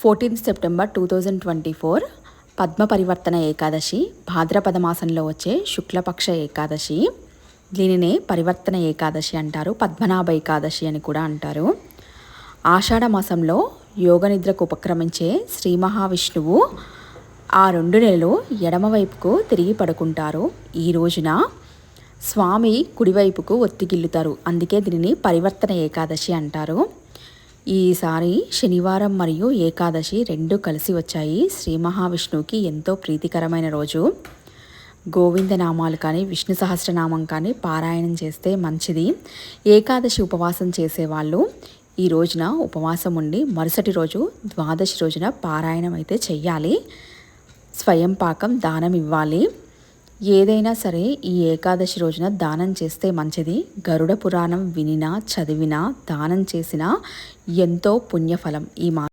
14th September 2024 Padma పరివర్తన ఏకాదశి భాద్రపద మాసంలో వచ్చే శుక్లపక్ష ఏకాదశి. దీనినే పరివర్తన ఏకాదశి అంటారు, పద్మనాభ ఏకాదశి అని కూడా అంటారు. ఆషాఢ మాసంలో యోగనిద్రకు ఉపక్రమించే శ్రీ మహావిష్ణువు ఆ 2 నెలలు ఎడమవైపుకు తిరిగి పడుకుంటారు. ఈ రోజున స్వామి కుడివైపుకు ఒత్తిగిల్లుతారు, అందుకే దీనిని పరివర్తన ఏకాదశి అంటారు. ఈసారి శనివారం మరియు ఏకాదశి 2 కలిసి వచ్చాయి. శ్రీ మహావిష్ణువుకి ఎంతో ప్రీతికరమైన రోజు. గోవిందనామాలు కానీ విష్ణు సహస్రనామం కానీ పారాయణం చేస్తే మంచిది. ఏకాదశి ఉపవాసం చేసేవాళ్ళు ఈ రోజున ఉపవాసం ఉండి మరుసటి రోజు ద్వాదశి రోజున పారాయణం అయితే చెయ్యాలి. స్వయం పాకం దానం ఇవ్వాలి. ఏదైనా సరే ఈ ఏకాదశి రోజున దానం చేస్తే మంచిది. గరుడ పురాణం వినినా చదివినా దానం చేసినా ఎంతో పుణ్యఫలం. ఈ